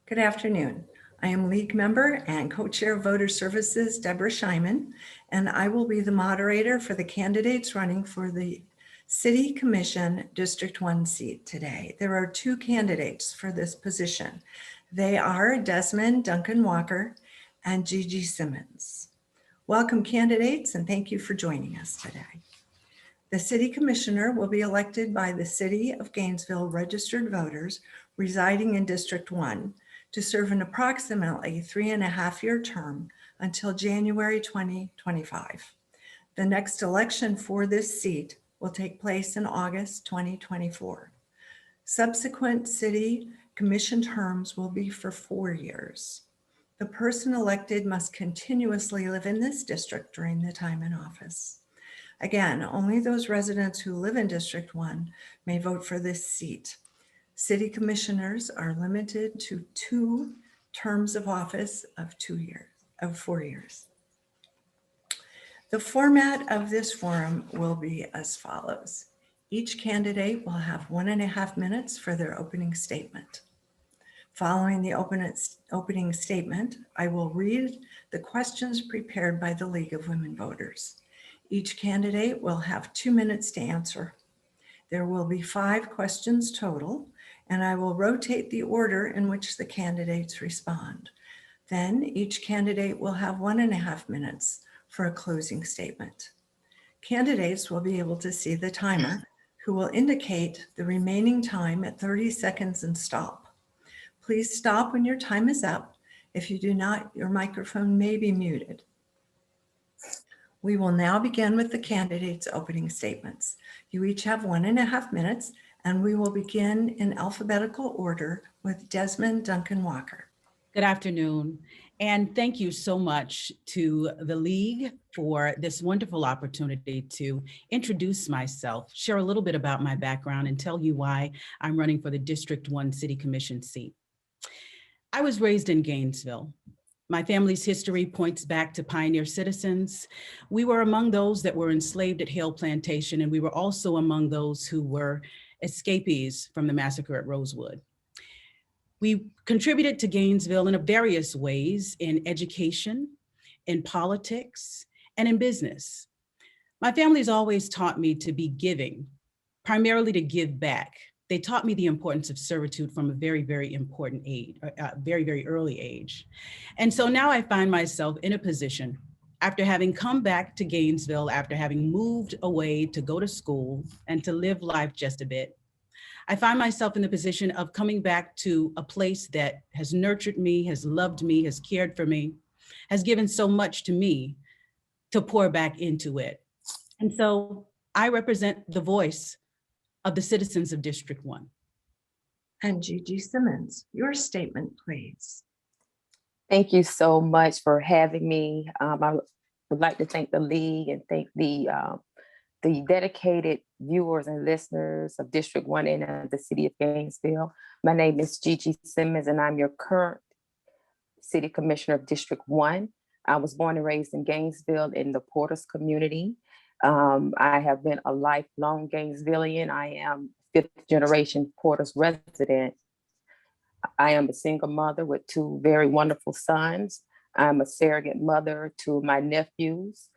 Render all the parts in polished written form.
Good afternoon. I am League member and co-chair of Voter Services, Deborah Scheiman, and I will be the moderator for the candidates running for the City Commission District 1 seat today. There are two candidates for this position. They are Desmond Duncan Walker and Gigi Simmons. Welcome, candidates, and thank you for joining us today. The City Commissioner will be elected by the City of Gainesville registered voters residing in District 1 to serve an approximately 3.5-year term until January 2025. The next election for this seat will take place in August 2024. Subsequent City Commission terms will be for 4 years. The person elected must continuously live in this district during the time in office. Again, only those residents who live in District 1 may vote for this seat. City commissioners are limited to 2 terms of office of 4 years. The format of this forum will be as follows. Each candidate will have 1.5 minutes for their opening statement. Following the opening statement, I will read the questions prepared by the League of Women Voters. Each candidate will have 2 minutes to answer. There will be 5 questions total, and I will rotate the order in which the candidates respond. Then each candidate will have 1.5 minutes for a closing statement. Candidates will be able to see the timer, who will indicate the remaining time at 30 seconds and stop. Please stop when your time is up. If you do not, your microphone may be muted. We will now begin with the candidates' opening statements. You each have 1.5 minutes, and we will begin in alphabetical order with Desmond Duncan Walker. Good afternoon, and thank you so much to the League for this wonderful opportunity to introduce myself, share a little bit about my background, and tell you why I'm running for the District 1 City Commission seat. I was raised in Gainesville. My family's history points back to pioneer citizens. We were among those that were enslaved at Hale Plantation, and we were also among those who were escapees from the massacre at Rosewood. We contributed to Gainesville in various ways in education, in politics, and in business. My family's always taught me to be giving, primarily to give back. They taught me the importance of servitude from a very, very important age, very, very early age. And so now I find myself in a position, after having come back to Gainesville, after having moved away to go to school and to live life just a bit, I find myself in the position of coming back to a place that has nurtured me, has loved me, has cared for me, has given so much to me to pour back into it. And so I represent the voice of the citizens of District 1. And Gigi Simmons, your statement, please. Thank you so much for having me. I would like to thank the League and thank the dedicated viewers and listeners of District 1 and the City of Gainesville. My name is Gigi Simmons, and I'm your current City Commissioner of District 1. I was born and raised in Gainesville in the Porters community. I have been a lifelong Gainesvillian. I am 5th generation Porters resident. I am a single mother with 2 very wonderful sons. I'm a surrogate mother to my nephews.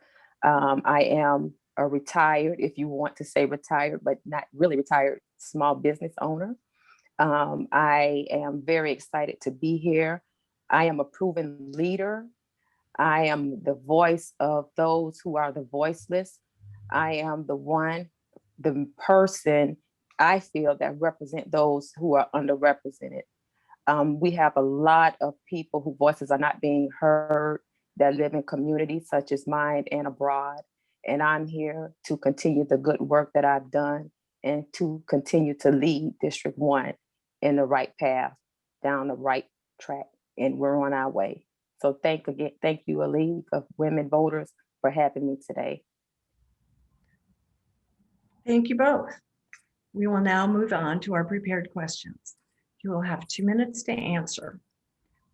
I am a retired, if you want to say retired, but not really retired, small business owner. I am very excited to be here. I am a proven leader. I am the voice of those who are the voiceless. I am the person I feel that represent those who are underrepresented. We have a lot of people whose voices are not being heard that live in communities such as mine and abroad. And I'm here to continue the good work that I've done and to continue to lead District 1 in the right path, down the right track, and we're on our way. So thank you, a League of Women Voters, for having me today. Thank you both. We will now move on to our prepared questions. You will have 2 minutes to answer.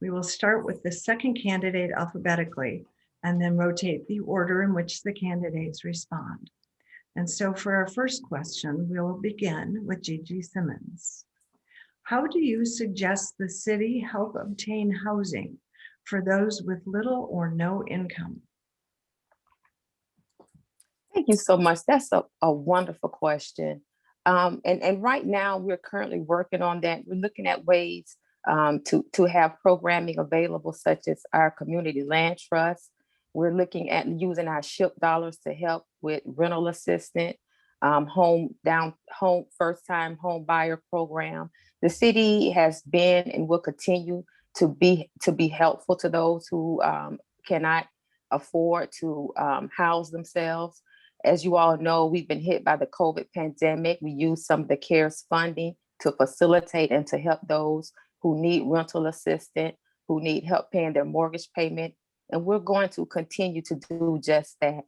We will start with the second candidate alphabetically and then rotate the order in which the candidates respond. And so for our first question, we will begin with Gigi Simmons. How do you suggest the city help obtain housing for those with little or no income? Thank you so much. That's a wonderful question. And right now, we're currently working on that. We're looking at ways to have programming available, such as our community land trust. We're looking at using our SHIP dollars to help with rental assistance, home first time home buyer program. The city has been and will continue to be helpful to those who cannot afford to house themselves. As you all know, we've been hit by the COVID pandemic. We use some of the CARES funding to facilitate and to help those who need rental assistance, who need help paying their mortgage payment. And we're going to continue to do just that.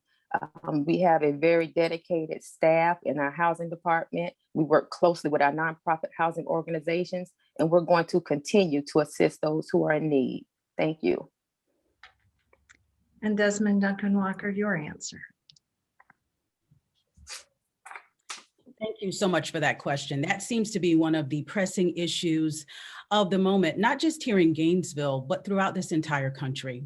We have a very dedicated staff in our housing department. We work closely with our nonprofit housing organizations, and we're going to continue to assist those who are in need. Thank you. And Desmond Duncan Walker, your answer. Thank you so much for that question. That seems to be one of the pressing issues of the moment, not just here in Gainesville, but throughout this entire country.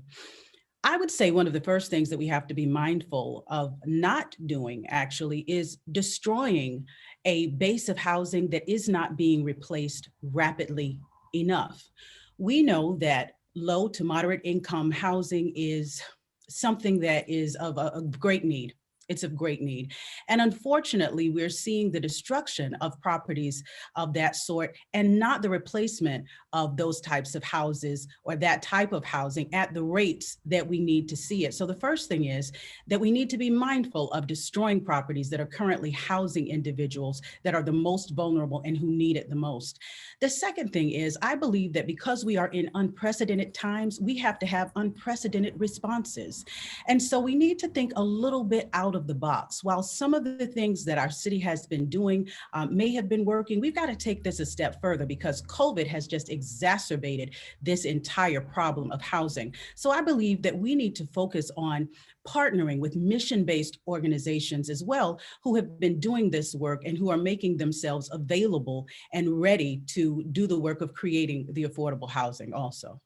I would say one of the first things that we have to be mindful of not doing actually is destroying a base of housing that is not being replaced rapidly enough. We know that low to moderate income housing is something that is of a great need. It's of great need. And unfortunately, we're seeing the destruction of properties of that sort and not the replacement of those types of houses or that type of housing at the rates that we need to see it. So the first thing is that we need to be mindful of destroying properties that are currently housing individuals that are the most vulnerable and who need it the most. The second thing is, I believe that because we are in unprecedented times, we have to have unprecedented responses. And so we need to think a little bit out of the box. While some of the things that our city has been doing may have been working, we've got to take this a step further because COVID has just exacerbated this entire problem of housing. So I believe that we need to focus on partnering with mission-based organizations as well, who have been doing this work and who are making themselves available and ready to do the work of creating the affordable housing also.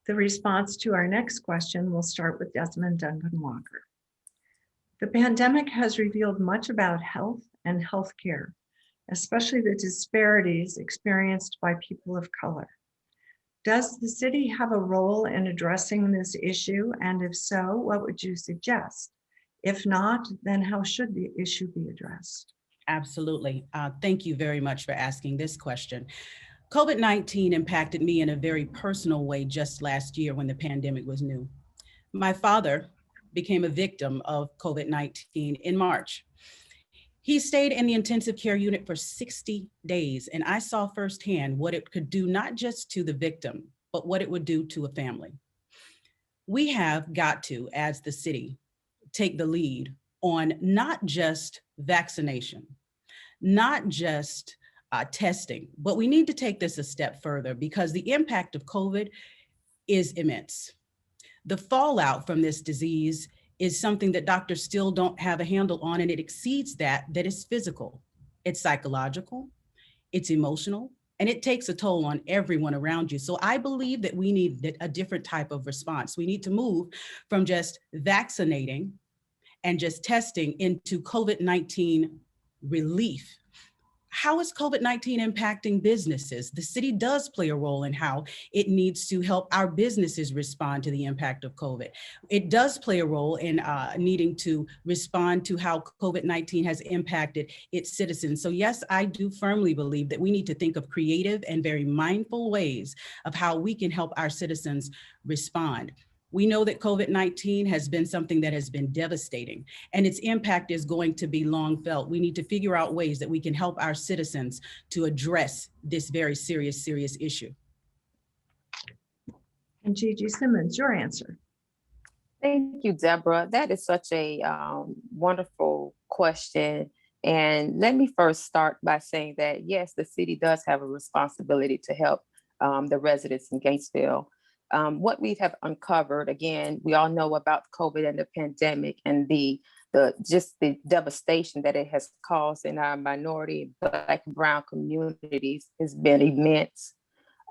The response to our next question will start with Desmond Duncan Walker. The pandemic has revealed much about health and healthcare, especially the disparities experienced by people of color. Does the city have a role in addressing this issue? And if so, what would you suggest? If not, then how should the issue be addressed? Absolutely. Thank you very much for asking this question. COVID-19 impacted me in a very personal way just last year when the pandemic was new. My father became a victim of COVID-19 in March. He stayed in the intensive care unit for 60 days, and I saw firsthand what it could do, not just to the victim, but what it would do to a family. We have got to, as the city, take the lead on not just vaccination, not just testing, but we need to take this a step further because the impact of COVID is immense. The fallout from this disease is something that doctors still don't have a handle on, and it exceeds that is physical, it's psychological, it's emotional, and it takes a toll on everyone around you. So I believe that we need a different type of response. We need to move from just vaccinating and just testing into COVID-19 relief. How is COVID-19 impacting businesses? The city does play a role in how it needs to help our businesses respond to the impact of COVID. It does play a role in needing to respond to how COVID-19 has impacted its citizens. So yes, I do firmly believe that we need to think of creative and very mindful ways of how we can help our citizens respond. We know that COVID-19 has been something that has been devastating, and its impact is going to be long felt. We need to figure out ways that we can help our citizens to address this very serious issue. And Gigi Simmons, your answer. Thank you, Deborah. That is such a wonderful question. And let me first start by saying that, yes, the city does have a responsibility to help the residents in Gainesville. What we have uncovered, again, we all know about COVID and the pandemic and the just the devastation that it has caused in our minority, Black and Brown communities has been immense.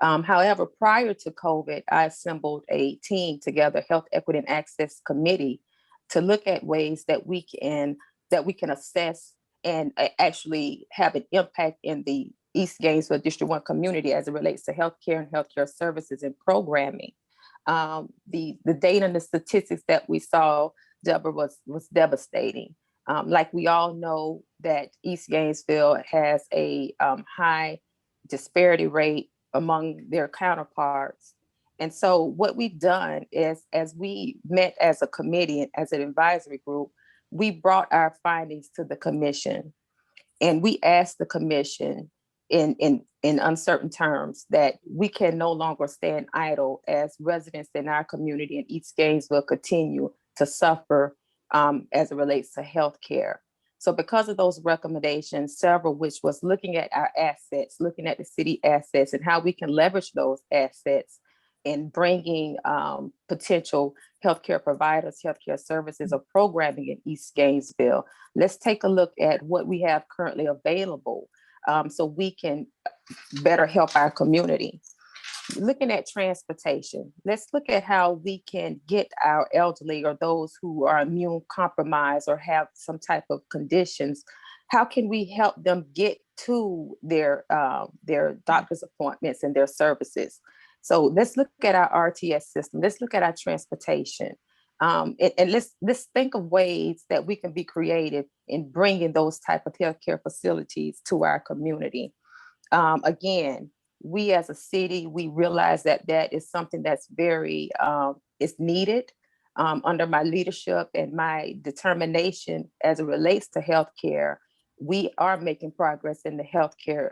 However, prior to COVID, I assembled a team together, Health Equity and Access Committee, to look at ways that we can assess and actually have an impact in the East Gainesville District 1 community as it relates to healthcare and healthcare services and programming. The data and the statistics that we saw, Deborah, was devastating. Like we all know that East Gainesville has a high disparity rate among their counterparts. And so what we've done is, as we met as a committee and as an advisory group, we brought our findings to the commission, and we asked the commission in uncertain terms that we can no longer stand idle as residents in our community in East Gainesville continue to suffer as it relates to healthcare. So because of those recommendations, several which was looking at our assets, looking at the city assets and how we can leverage those assets in bringing potential healthcare providers, healthcare services, or programming in East Gainesville. Let's take a look at what we have currently available so we can better help our community. Looking at transportation, let's look at how we can get our elderly or those who are immune compromised or have some type of conditions. How can we help them get to their doctor's appointments and their services? So let's look at our RTS system. Let's look at our transportation. And let's think of ways that we can be creative in bringing those type of healthcare facilities to our community. Again, we as a city, we realize that that is something that's very, is needed. Under my leadership and my determination as it relates to healthcare, we are making progress in the healthcare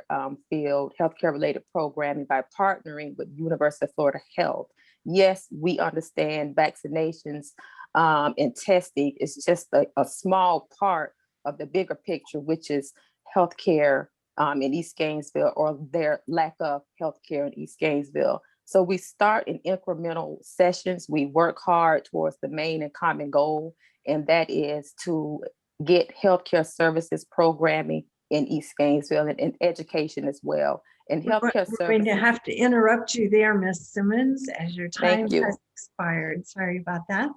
field, healthcare related programming by partnering with University of Florida Health. Yes, we understand vaccinations and testing is just a small part of the bigger picture, which is healthcare in East Gainesville, or their lack of healthcare in East Gainesville. So we start in incremental sessions. We work hard towards the main and common goal, and that is to get healthcare services programming in East Gainesville and education as well. And healthcare services. We're going to have to interrupt you there, Ms. Simmons, as your time has expired. Sorry about that.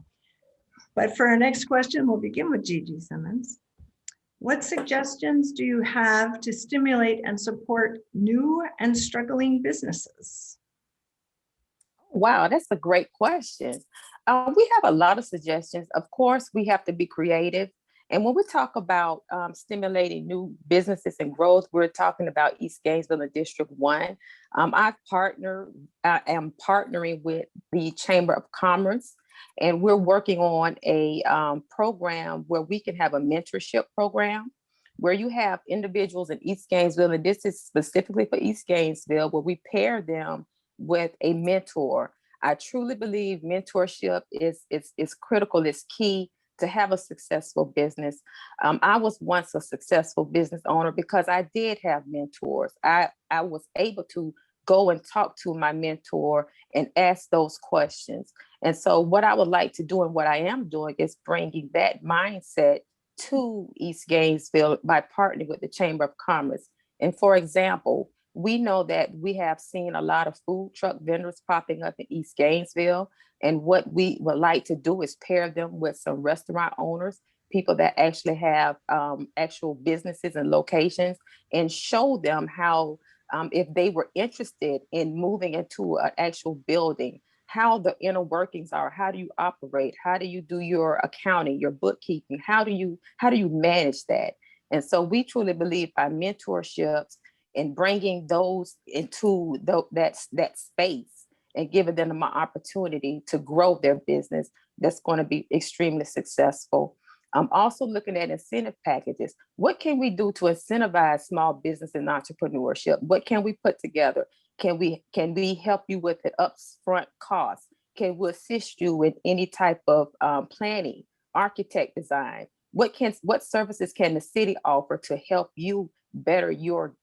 But for our next question, we'll begin with Gigi Simmons. What suggestions do you have to stimulate and support new and struggling businesses? Wow, that's a great question. We have a lot of suggestions. Of course, we have to be creative. And when we talk about stimulating new businesses and growth, we're talking about East Gainesville and District 1. I am partnering with the Chamber of Commerce, and we're working on a program where we can have a mentorship program where you have individuals in East Gainesville, and this is specifically for East Gainesville, where we pair them with a mentor. I truly believe mentorship is critical, it's key to have a successful business. I was once a successful business owner because I did have mentors. I was able to go and talk to my mentor and ask those questions. And so what I would like to do and what I am doing is bringing that mindset to East Gainesville by partnering with the Chamber of Commerce. And for example, we know that we have seen a lot of food truck vendors popping up in East Gainesville. And what we would like to do is pair them with some restaurant owners, people that actually have actual businesses and locations, and show them how, if they were interested in moving into an actual building, how the inner workings are, how do you operate, how do you do your accounting, your bookkeeping, how do you manage that? And so we truly believe by mentorships and bringing those into that space and giving them an opportunity to grow their business, that's going to be extremely successful. I'm also looking at incentive packages. What can we do to incentivize small business and entrepreneurship? What can we put together? Can we help you with the upfront costs? Can we assist you with any type of planning, architect design? What services can the city offer to help you better your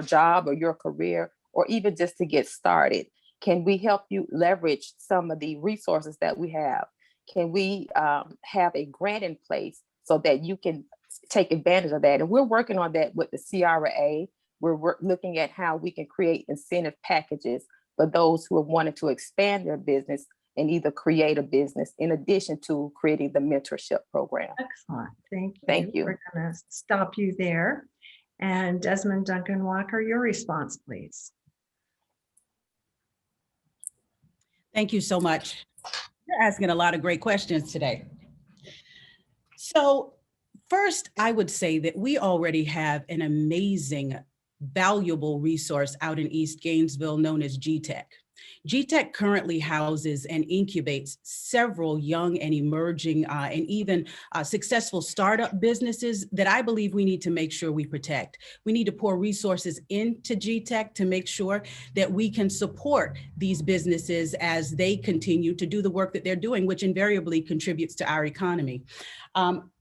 job or your career, or even just to get started? Can we help you leverage some of the resources that we have? can we have a grant in place so that you can take advantage of that? And we're working on that with the CRA. We're looking at how we can create incentive packages for those who are wanting to expand their business and either create a business in addition to creating the mentorship program. Excellent. Thank you. Thank you. We're going to stop you there. And Desmond Duncan Walker, your response, please. Thank you so much. You're asking a lot of great questions today. So first, I would say that we already have an amazing, valuable resource out in East Gainesville known as GTEC. GTEC currently houses and incubates several young and emerging and even successful startup businesses that I believe we need to make sure we protect. We need to pour resources into GTEC to make sure that we can support these businesses as they continue to do the work that they're doing, which invariably contributes to our economy.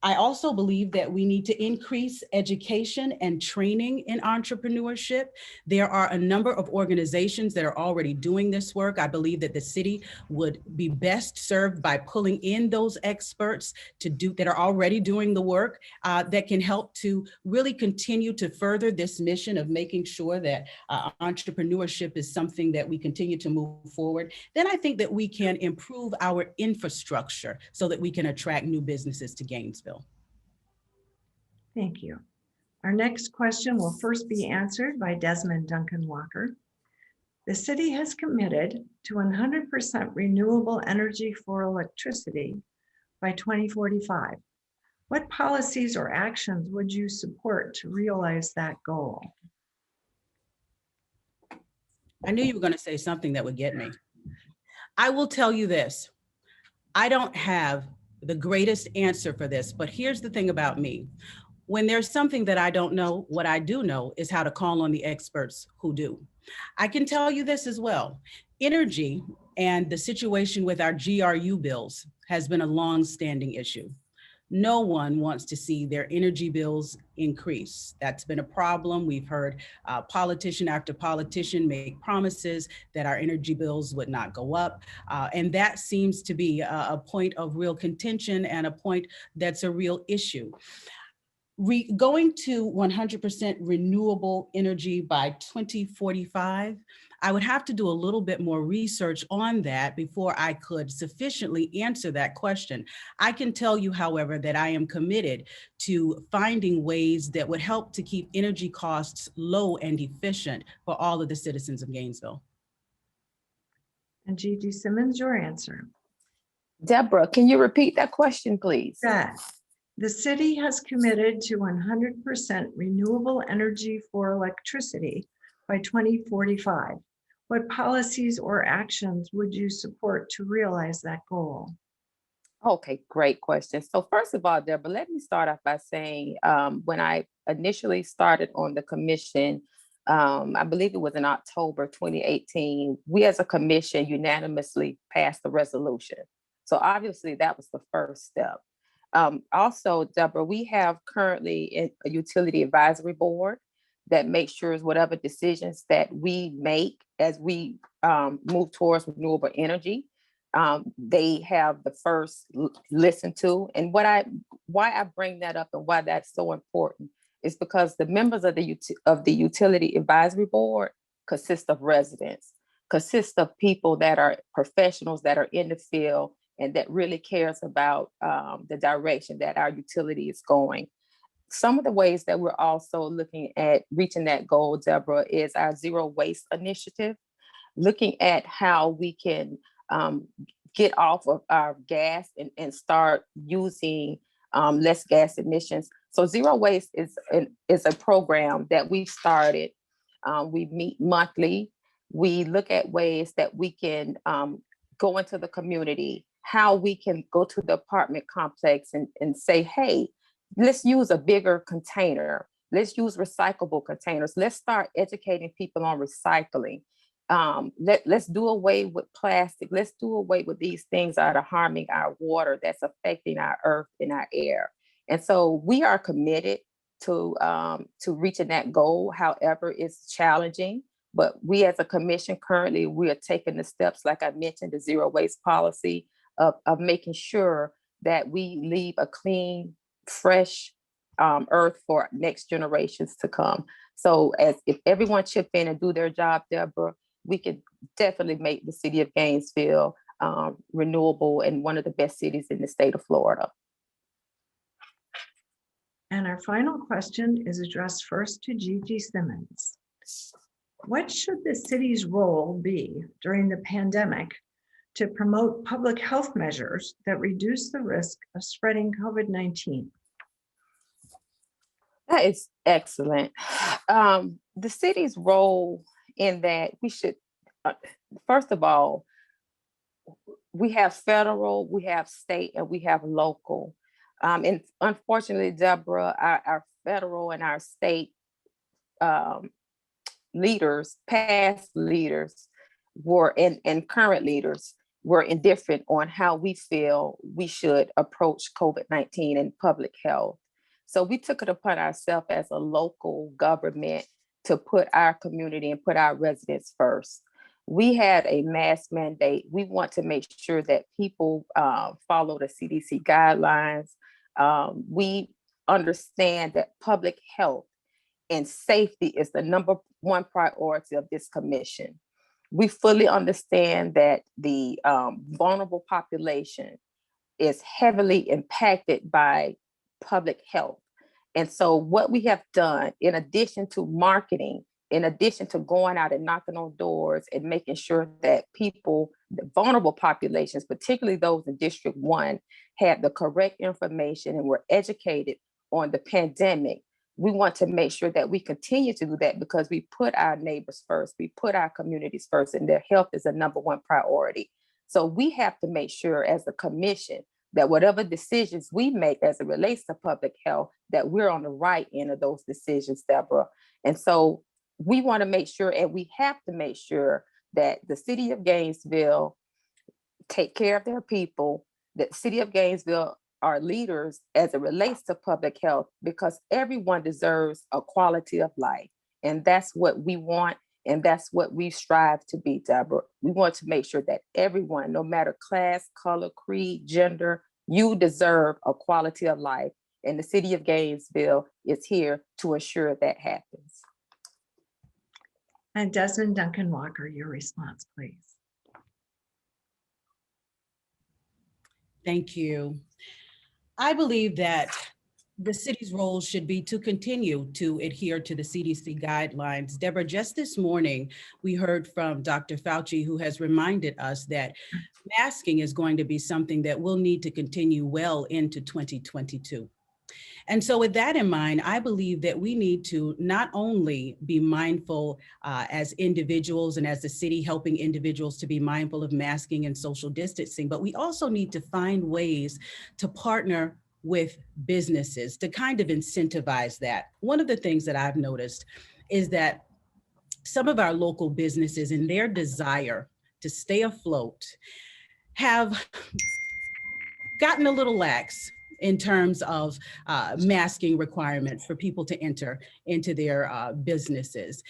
I also believe that we need to increase education and training in entrepreneurship. There are a number of organizations that are already doing this work. I believe that the city would be best served by pulling in those experts that are already doing the work that can help to really continue to further this mission of making sure that entrepreneurship is something that we continue to move forward. Then I think that we can improve our infrastructure so that we can attract new businesses to Gainesville. Thank you. Our next question will first be answered by Desmond Duncan Walker. The city has committed to 100% renewable energy for electricity by 2045. What policies or actions would you support to realize that goal? I knew you were going to say something that would get me. I will tell you this. I don't have the greatest answer for this, but here's the thing about me. When there's something that I don't know, what I do know is how to call on the experts who do. I can tell you this as well. Energy and the situation with our GRU bills has been a long-standing issue. No one wants to see their energy bills increase. That's been a problem. We've heard politician after politician make promises that our energy bills would not go up. And that seems to be a point of real contention and a point that's a real issue. Going to 100% renewable energy by 2045, I would have to do a little bit more research on that before I could sufficiently answer that question. I can tell you, however, that I am committed to finding ways that would help to keep energy costs low and efficient for all of the citizens of Gainesville. And Gigi Simmons, your answer. Deborah, can you repeat that question, please? Yes. The city has committed to 100% renewable energy for electricity by 2045. What policies or actions would you support to realize that goal? Okay, great question. So first of all, Deborah, let me start off by saying when I initially started on the commission, I believe it was in October 2018, we as a commission unanimously passed the resolution. So obviously that was the first step. Also, Deborah, we have currently a utility advisory board that makes sure whatever decisions that we make as we move towards renewable energy, they have the first listen to. And why I bring that up and why that's so important is because the members of the utility advisory board consist of residents, consist of people that are professionals that are in the field and that really cares about the direction that our utility is going. Some of the ways that we're also looking at reaching that goal, Deborah, is our zero waste initiative, looking at how we can get off of our gas and start using less gas emissions. So zero waste is a program that we've started. We meet monthly. We look at ways that we can go into the community, how we can go to the apartment complex and say, hey, let's use a bigger container. Let's use recyclable containers. Let's start educating people on recycling. Let's do away with plastic. Let's do away with these things that are harming our water, that's affecting our earth and our air. And so we are committed to reaching that goal. However, it's challenging. But we as a commission currently, we are taking the steps, like I mentioned, the zero waste policy. of making sure that we leave a clean, fresh earth for next generations to come. So as if everyone chip in and do their job, Deborah, we could definitely make the city of Gainesville renewable and one of the best cities in the state of Florida. And our final question is addressed first to Gigi Simmons. What should the city's role be during the pandemic to promote public health measures that reduce the risk of spreading COVID-19? That is excellent. The city's role in that we should, first of all, we have federal, we have state, and we have local. And unfortunately, Deborah, our federal and our state leaders, past leaders, and current leaders were indifferent on how we feel we should approach COVID-19 and public health. So we took it upon ourselves as a local government to put our community and put our residents first. We had a mask mandate. We want to make sure that people follow the CDC guidelines. We understand that public health and safety is the number one priority of this commission. We fully understand that the vulnerable population is heavily impacted by public health. And so what we have done, in addition to marketing, in addition to going out and knocking on doors and making sure that people, the vulnerable populations, particularly those in District 1, had the correct information and were educated on the pandemic, we want to make sure that we continue to do that because we put our neighbors first, we put our communities first, and their health is the number one priority. So we have to make sure as a commission that whatever decisions we make as it relates to public health, that we're on the right end of those decisions, Deborah. And so we want to make sure, and we have to make sure that the city of Gainesville take care of their people, that the city of Gainesville are leaders as it relates to public health, because everyone deserves a quality of life. And that's what we want. And that's what we strive to be, Deborah. We want to make sure that everyone, no matter class, color, creed, gender, you deserve a quality of life. And the city of Gainesville is here to ensure that happens. And Desmond Duncan Walker, your response, please. Thank you. I believe that the city's role should be to continue to adhere to the CDC guidelines. Deborah, just this morning, we heard from Dr. Fauci, who has reminded us that masking is going to be something that we'll need to continue well into 2022. And so with that in mind, I believe that we need to not only be mindful as individuals and as the city helping individuals to be mindful of masking and social distancing, but we also need to find ways to partner with businesses to kind of incentivize that. One of the things that I've noticed is that some of our local businesses, in their desire to stay afloat, have gotten a little lax in terms of masking requirements for people to enter into their businesses.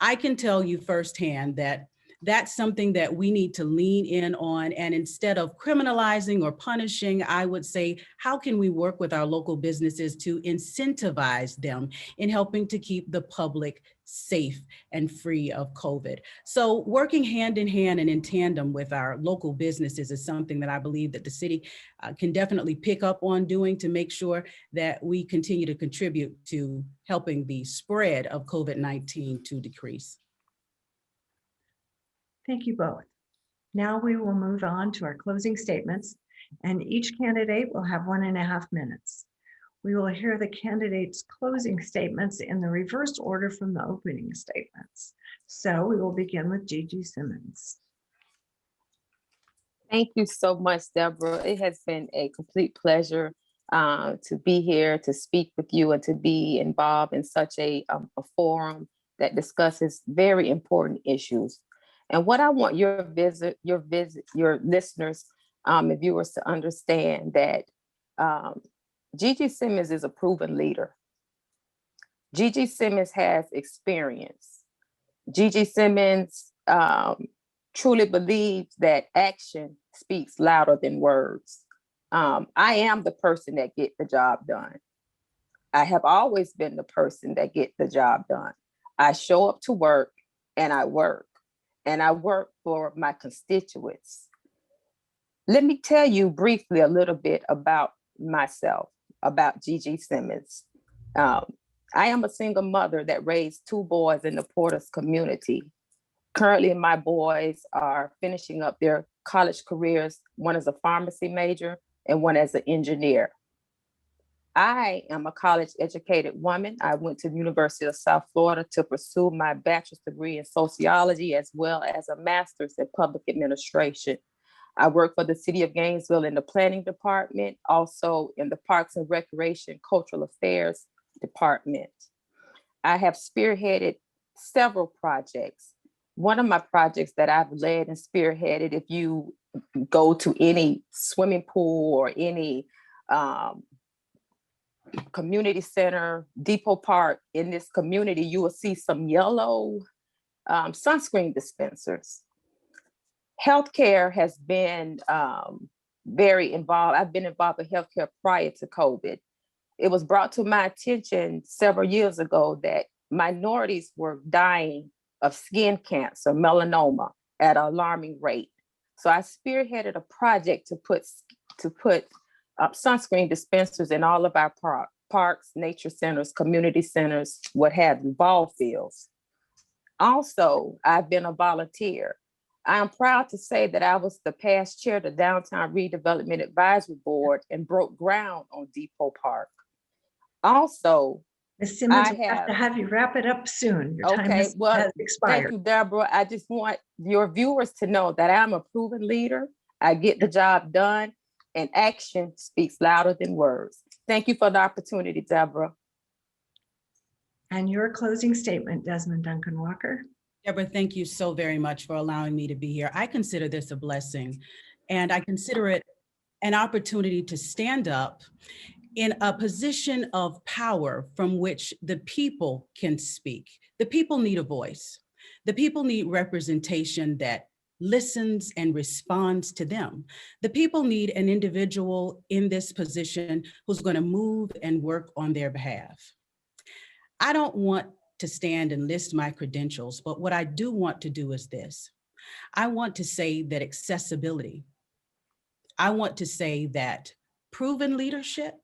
I can tell you firsthand that that's something that we need to lean in on. And instead of criminalizing or punishing, I would say, how can we work with our local businesses to incentivize them in helping to keep the public safe and free of COVID? So working hand in hand and in tandem with our local businesses is something that I believe that the city can definitely pick up on doing to make sure that we continue to contribute to helping the spread of COVID-19 to decrease. Thank you both. Now we will move on to our closing statements, and each candidate will have 1.5 minutes. We will hear the candidates' closing statements in the reverse order from the opening statements. So we will begin with Gigi Simmons. Thank you so much, Deborah. It has been a complete pleasure to be here, to speak with you, and to be involved in such a forum that discusses very important issues. And what I want your listeners and viewers to understand that Gigi Simmons is a proven leader. Gigi Simmons has experience. Gigi Simmons truly believes that action speaks louder than words. I am the person that get the job done. I have always been the person that get the job done. I show up to work and I work for my constituents. Let me tell you briefly a little bit about myself, about Gigi Simmons. I am a single mother that raised 2 boys in the Porter's community. Currently, my boys are finishing up their college careers. One is a pharmacy major and one as an engineer. I am a college educated woman. I went to the University of South Florida to pursue my bachelor's degree in sociology as well as a master's in public administration. I work for the city of Gainesville in the planning department, also in the Parks and Recreation Cultural Affairs department. I have spearheaded several projects. One of my projects that I've led and spearheaded, if you go to any swimming pool or any community center, Depot Park in this community, you will see some yellow sunscreen dispensers. Healthcare has been very involved. I've been involved with healthcare prior to COVID. It was brought to my attention several years ago that minorities were dying of skin cancer, melanoma, at an alarming rate. So I spearheaded a project to put sunscreen dispensers in all of our parks, nature centers, community centers, what have you, ball fields. Also, I've been a volunteer. I am proud to say that I was the past chair of the Downtown Redevelopment Advisory Board and broke ground on Depot Park. Also, Ms. Simmons, we have to have you wrap it up soon. Your time has expired. Thank you, Deborah. I just want your viewers to know that I'm a proven leader. I get the job done, and action speaks louder than words. Thank you for the opportunity, Deborah. And your closing statement, Desmond Duncan Walker. Deborah, thank you so very much for allowing me to be here. I consider this a blessing, and I consider it an opportunity to stand up in a position of power from which the people can speak. The people need a voice. The people need representation that listens and responds to them. The people need an individual in this position who's going to move and work on their behalf. I don't want to stand and list my credentials, but what I do want to do is this. I want to say that accessibility, I want to say that proven leadership,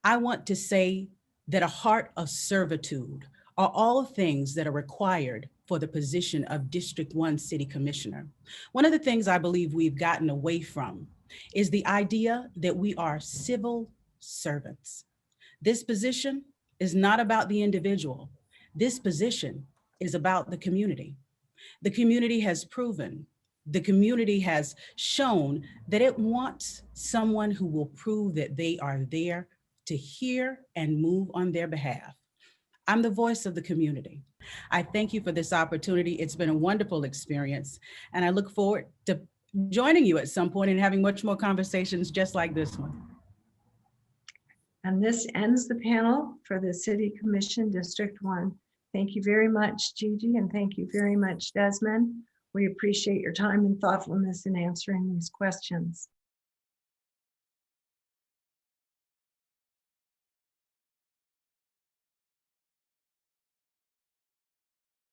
I want to say that a heart of servitude are all things that are required for the position of District 1 City Commissioner. One of the things I believe we've gotten away from is the idea that we are civil servants. This position is not about the individual. This position is about the community. The community has proven, the community has shown that it wants someone who will prove that they are there to hear and move on their behalf. I'm the voice of the community. I thank you for this opportunity. It's been a wonderful experience, and I look forward to joining you at some point and having much more conversations just like this one. And this ends the panel for the City Commission District 1. Thank you very much, Gigi, and thank you very much, Desmond. We appreciate your time and thoughtfulness in answering these questions.